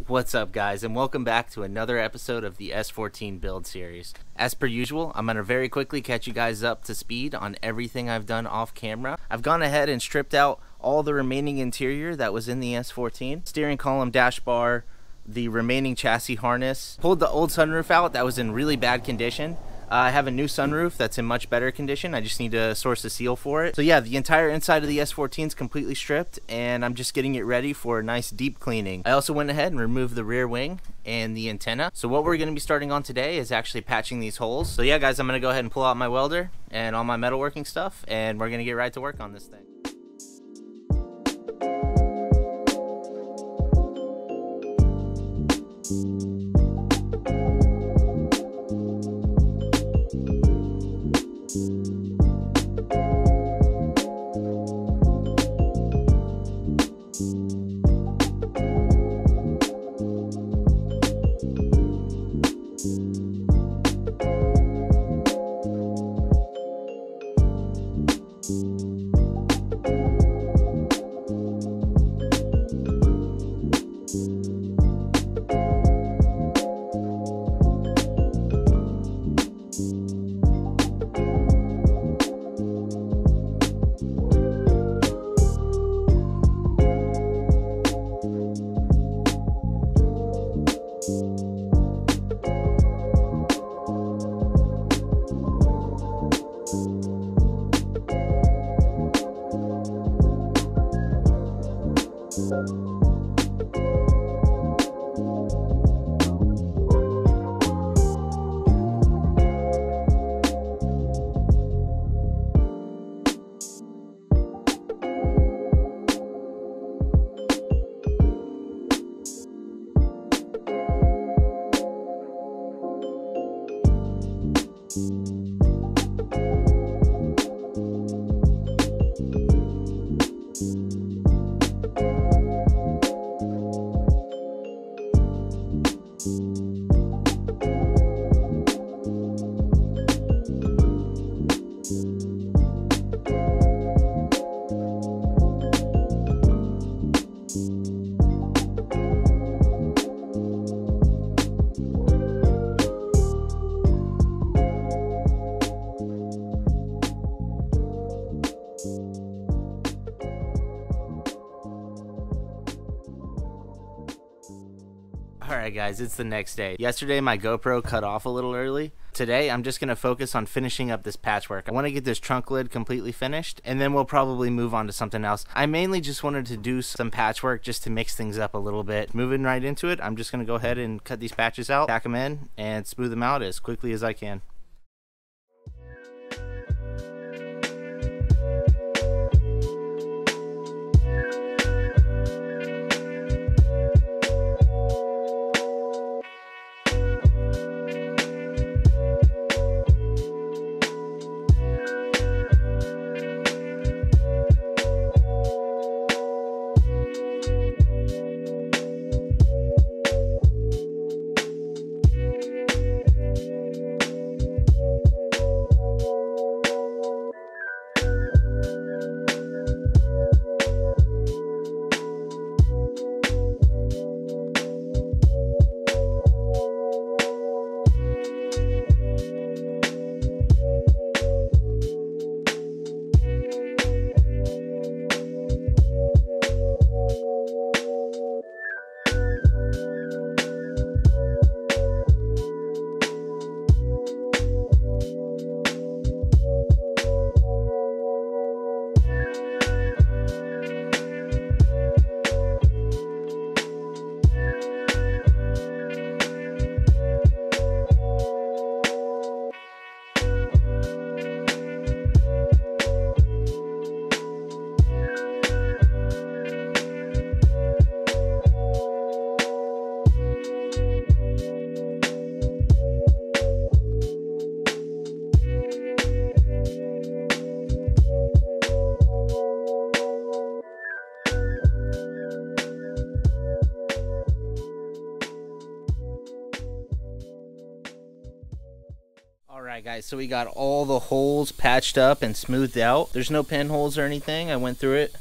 What's up, guys, and welcome back to another episode of the S14 build series. As per usual, I'm going to very quickly catch you guys up to speed on everything I've done off camera. I've gone ahead and stripped out all the remaining interior that was in the S14. Steering column, dash bar, the remaining chassis harness. Pulled the old sunroof out that was in really bad condition. I have a new sunroof that's in much better condition. I just need to source a seal for it. So yeah, the entire inside of the S14 is completely stripped, and I'm just getting it ready for a nice deep cleaning. I also went ahead and removed the rear wing and the antenna. So what we're going to be starting on today is actually patching these holes. So yeah, guys, I'm going to go ahead and pull out my welder and all my metalworking stuff, and we're going to get right to work on this thing. Alright guys, it's the next day. Yesterday my GoPro cut off a little early. Today I'm just going to focus on finishing up this patchwork. I want to get this trunk lid completely finished, and then we'll probably move on to something else. I mainly just wanted to do some patchwork just to mix things up a little bit. Moving right into it, I'm just going to go ahead and cut these patches out, tack them in, and smooth them out as quickly as I can. Alright guys, so we got all the holes patched up and smoothed out. There's no pinholes or anything. I went through it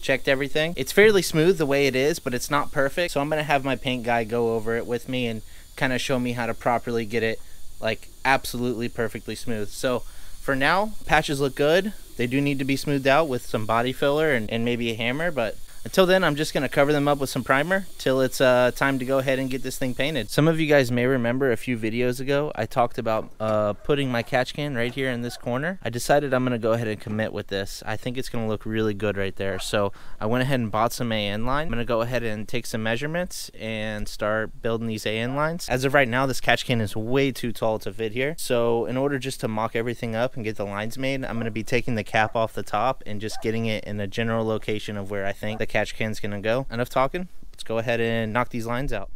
checked everything. It's fairly smooth the way it is, but it's not perfect. So I'm gonna have my paint guy go over it with me and kind of show me how to properly get it like absolutely perfectly smooth. So for now, patches look good. They do need to be smoothed out with some body filler and maybe a hammer, but until then, I'm just going to cover them up with some primer till it's time to go ahead and get this thing painted. Some of you guys may remember a few videos ago, I talked about putting my catch can right here in this corner. I decided I'm going to go ahead and commit with this. I think it's going to look really good right there. So I went ahead and bought some AN line. I'm going to go ahead and take some measurements and start building these AN lines. As of right now, this catch can is way too tall to fit here. So in order just to mock everything up and get the lines made, I'm going to be taking the cap off the top and just getting it in a general location of where I think the catch can's gonna go. Enough talking, let's go ahead and knock these lines out.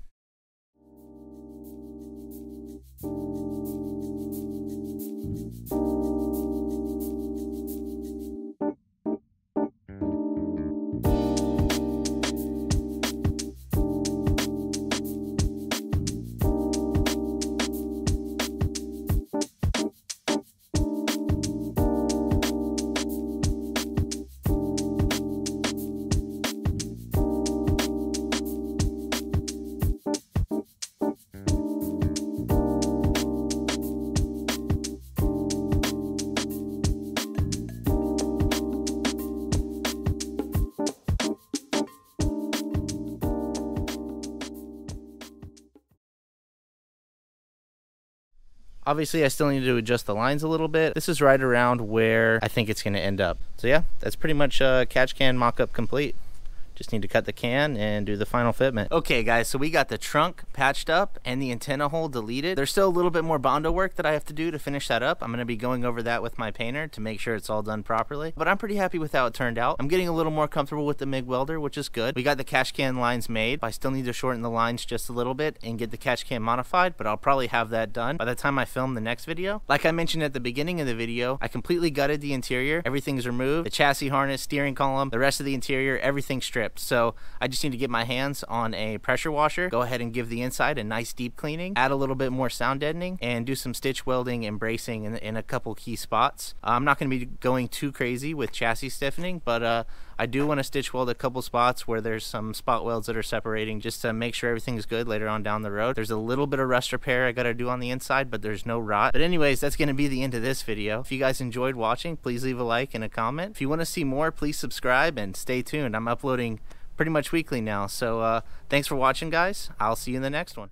Obviously, I still need to adjust the lines a little bit. This is right around where I think it's going to end up. So yeah, that's pretty much catch can mock-up complete. Just need to cut the can and do the final fitment. Okay guys, so we got the trunk patched up and the antenna hole deleted. There's still a little bit more Bondo work that I have to do to finish that up. I'm gonna be going over that with my painter to make sure it's all done properly. But I'm pretty happy with how it turned out. I'm getting a little more comfortable with the MIG welder, which is good. We got the catch can lines made. I still need to shorten the lines just a little bit and get the catch can modified, but I'll probably have that done by the time I film the next video. Like I mentioned at the beginning of the video, I completely gutted the interior. Everything's removed. The chassis harness, steering column, the rest of the interior, everything's stripped. So I just need to get my hands on a pressure washer, go ahead and give the inside a nice deep cleaning, add a little bit more sound deadening, and do some stitch welding and bracing in a couple key spots. I'm not going to be going too crazy with chassis stiffening, but I do want to stitch weld a couple spots where there's some spot welds that are separating just to make sure everything is good later on down the road. There's a little bit of rust repair I got to do on the inside, but there's no rot. But anyways, that's going to be the end of this video. If you guys enjoyed watching, please leave a like and a comment. If you want to see more, please subscribe and stay tuned. I'm uploading pretty much weekly now. So thanks for watching, guys. I'll see you in the next one.